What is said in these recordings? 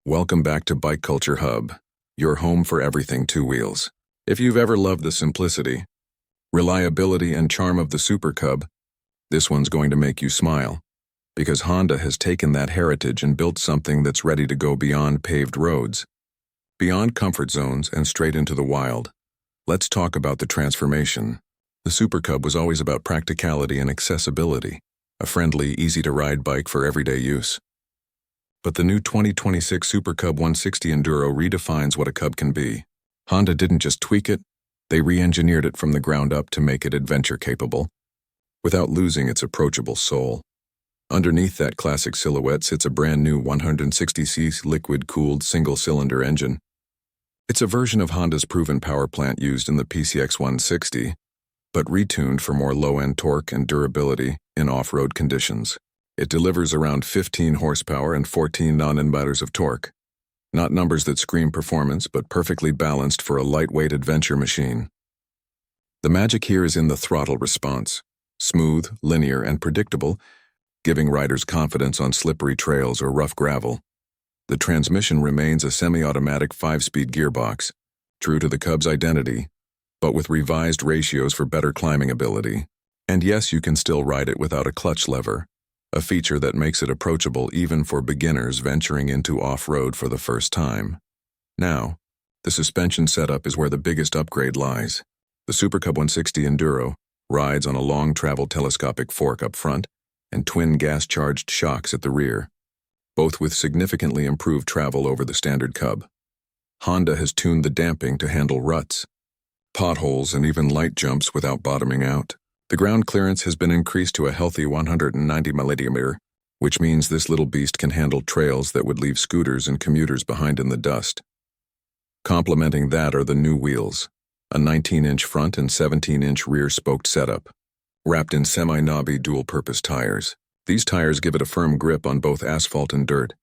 Welcome back to Bike Culture Hub, your home for everything two wheels. If you've ever loved the simplicity, reliability, and charm of the Super Cub, this one's going to make you smile, because Honda has taken that heritage and built something that's ready to go beyond paved roads, beyond comfort zones and straight into the wild. Let's talk about the transformation. The Super Cub was always about practicality and accessibility, a friendly, easy-to-ride bike for everyday use. But the new 2026 Super Cub 160 Enduro redefines what a Cub can be. Honda didn't just tweak it, they re-engineered it from the ground up to make it adventure-capable, without losing its approachable soul. Underneath that classic silhouette sits a brand new 160cc liquid-cooled single-cylinder engine. It's a version of Honda's proven power plant used in the PCX 160, but retuned for more low-end torque and durability in off-road conditions. It delivers around 15 horsepower and 14 Nm of torque. Not numbers that scream performance, but perfectly balanced for a lightweight adventure machine. The magic here is in the throttle response. Smooth, linear, and predictable, giving riders confidence on slippery trails or rough gravel. The transmission remains a semi-automatic 5-speed gearbox, true to the Cub's identity, but with revised ratios for better climbing ability. And yes, you can still ride it without a clutch lever, a feature that makes it approachable even for beginners venturing into off-road for the first time. Now, the suspension setup is where the biggest upgrade lies. The Super Cub 160 Enduro rides on a long-travel telescopic fork up front and twin gas-charged shocks at the rear, both with significantly improved travel over the standard Cub. Honda has tuned the damping to handle ruts, potholes, and even light jumps without bottoming out. The ground clearance has been increased to a healthy 190 mm, which means this little beast can handle trails that would leave scooters and commuters behind in the dust. Complementing that are the new wheels, a 19-inch front and 17-inch rear spoked setup, wrapped in semi-knobby dual-purpose tires. These tires give it a firm grip on both asphalt and dirt,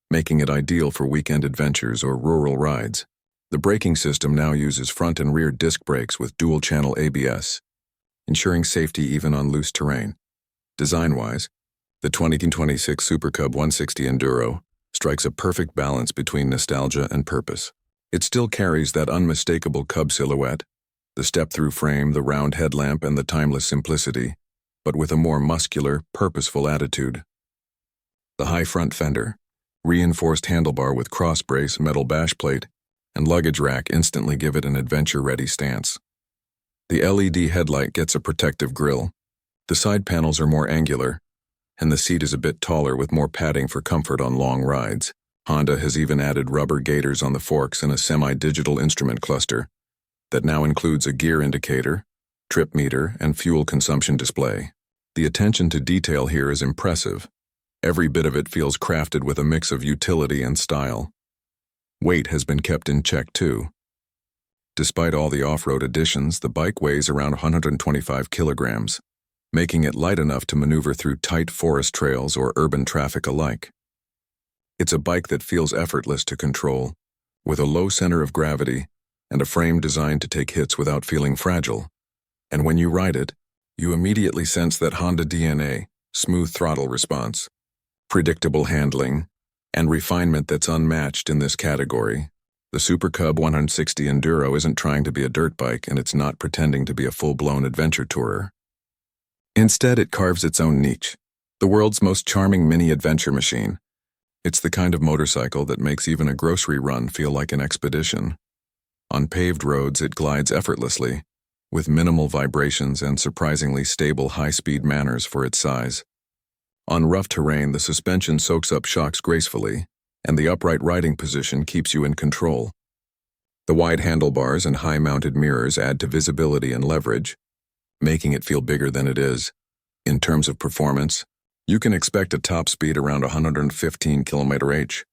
making it ideal for weekend adventures or rural rides. The braking system now uses front and rear disc brakes with dual-channel ABS, ensuring safety even on loose terrain. Design-wise, the 2026 Super Cub 160 Enduro strikes a perfect balance between nostalgia and purpose. It still carries that unmistakable Cub silhouette, the step-through frame, the round headlamp, and the timeless simplicity, but with a more muscular, purposeful attitude. The high front fender, reinforced handlebar with cross-brace, metal bash plate, and luggage rack instantly give it an adventure-ready stance. The LED headlight gets a protective grille, the side panels are more angular, and the seat is a bit taller with more padding for comfort on long rides. Honda has even added rubber gaiters on the forks and a semi-digital instrument cluster that now includes a gear indicator, trip meter, and fuel consumption display. The attention to detail here is impressive. Every bit of it feels crafted with a mix of utility and style. Weight has been kept in check too. Despite all the off-road additions, the bike weighs around 125 kilograms, making it light enough to maneuver through tight forest trails or urban traffic alike. It's a bike that feels effortless to control, with a low center of gravity and a frame designed to take hits without feeling fragile. And when you ride it, you immediately sense that Honda DNA, smooth throttle response, predictable handling, and refinement that's unmatched in this category. The Super Cub 160 Enduro isn't trying to be a dirt bike, and it's not pretending to be a full-blown adventure tourer. Instead, it carves its own niche, the world's most charming mini-adventure machine. It's the kind of motorcycle that makes even a grocery run feel like an expedition. On paved roads, it glides effortlessly, with minimal vibrations and surprisingly stable high-speed manners for its size. On rough terrain, the suspension soaks up shocks gracefully, and the upright riding position keeps you in control. The wide handlebars and high-mounted mirrors add to visibility and leverage, making it feel bigger than it is. In terms of performance, you can expect a top speed around 115 km/h,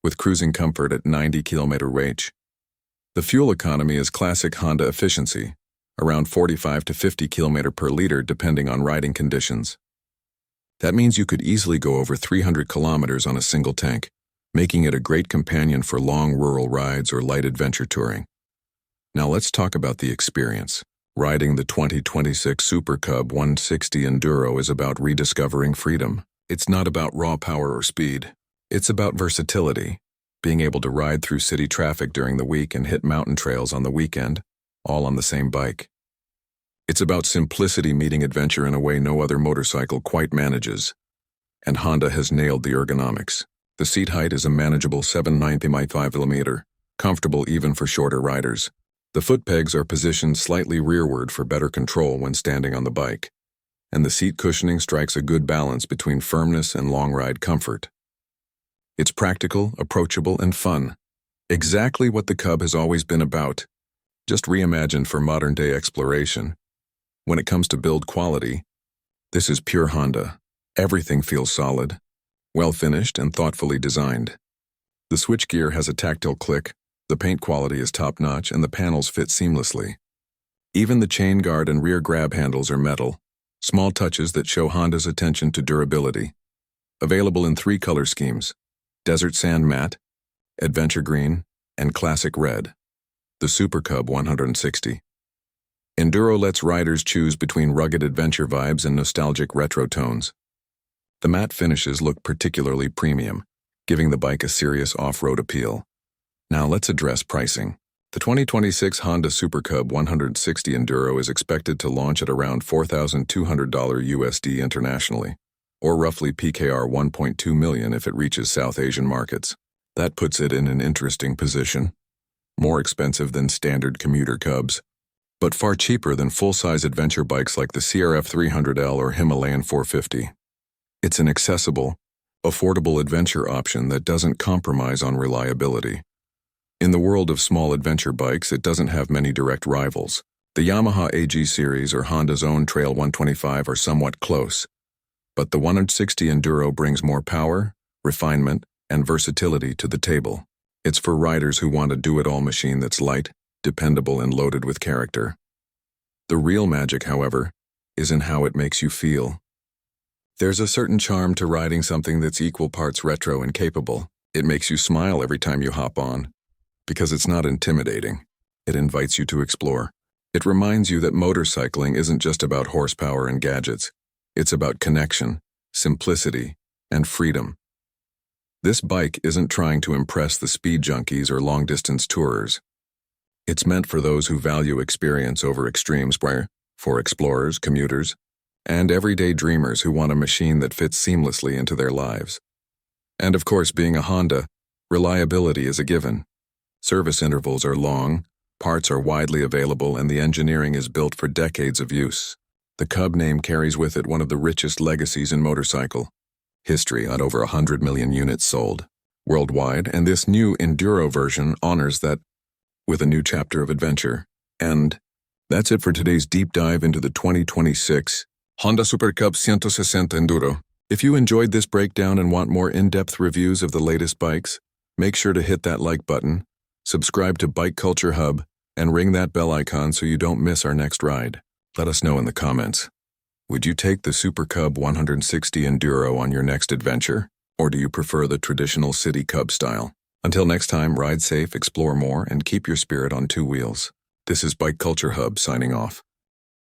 with cruising comfort at 90 km/h. The fuel economy is classic Honda efficiency, around 45 to 50 km per liter depending on riding conditions. That means you could easily go over 300 kilometers on a single tank, making it a great companion for long rural rides or light adventure touring. Now let's talk about the experience. Riding the 2026 Super Cub 160 Enduro is about rediscovering freedom. It's not about raw power or speed. It's about versatility. being able to ride through city traffic during the week and hit mountain trails on the weekend, all on the same bike. It's about simplicity meeting adventure in a way no other motorcycle quite manages. And Honda has nailed the ergonomics. The seat height is a manageable 7/9 by 5mm, comfortable even for shorter riders. The foot pegs are positioned slightly rearward for better control when standing on the bike, and the seat cushioning strikes a good balance between firmness and long ride comfort. It's practical, approachable, and fun. Exactly what the Cub has always been about, just reimagined for modern-day exploration. When it comes to build quality, this is pure Honda. Everything feels solid, well-finished, and thoughtfully designed. The switchgear has a tactile click, the paint quality is top-notch, and the panels fit seamlessly. Even the chain guard and rear grab handles are metal, small touches that show Honda's attention to durability. Available in 3 color schemes: Desert Sand Matte, Adventure Green, and Classic Red. The Super Cub 160. Enduro lets riders choose between rugged adventure vibes and nostalgic retro tones. The matte finishes look particularly premium, giving the bike a serious off-road appeal. Now let's address pricing. The 2026 Honda Super Cub 160 Enduro is expected to launch at around $4,200 USD internationally, or roughly PKR 1.2 million if it reaches South Asian markets. That puts it in an interesting position. More expensive than standard commuter Cubs, but far cheaper than full-size adventure bikes like the CRF 300L or Himalayan 450. It's an accessible, affordable adventure option that doesn't compromise on reliability. In the world of small adventure bikes, it doesn't have many direct rivals. The Yamaha AG series or Honda's own Trail 125 are somewhat close, but the 160 Enduro brings more power, refinement, and versatility to the table. It's for riders who want a do-it-all machine that's light, dependable, and loaded with character. The real magic, however, is in how it makes you feel. There's a certain charm to riding something that's equal parts retro and capable. It makes you smile every time you hop on, because it's not intimidating. It invites you to explore. It reminds you that motorcycling isn't just about horsepower and gadgets. It's about connection, simplicity, and freedom. This bike isn't trying to impress the speed junkies or long-distance tourers. It's meant for those who value experience over extremes, for explorers, commuters, and everyday dreamers who want a machine that fits seamlessly into their lives. And of course, being a Honda, reliability is a given. Service intervals are long, parts are widely available, and the engineering is built for decades of use. The Cub name carries with it one of the richest legacies in motorcycle history, at over 100 million units sold worldwide, and this new Enduro version honors that with a new chapter of adventure. And that's it for today's deep dive into the 2026 Honda Super Cub 160 Enduro. If you enjoyed this breakdown and want more in-depth reviews of the latest bikes, make sure to hit that like button, subscribe to Bike Culture Hub, and ring that bell icon so you don't miss our next ride. Let us know in the comments. Would you take the Super Cub 160 Enduro on your next adventure, or do you prefer the traditional city Cub style? Until next time, ride safe, explore more, and keep your spirit on 2 wheels. This is Bike Culture Hub signing off.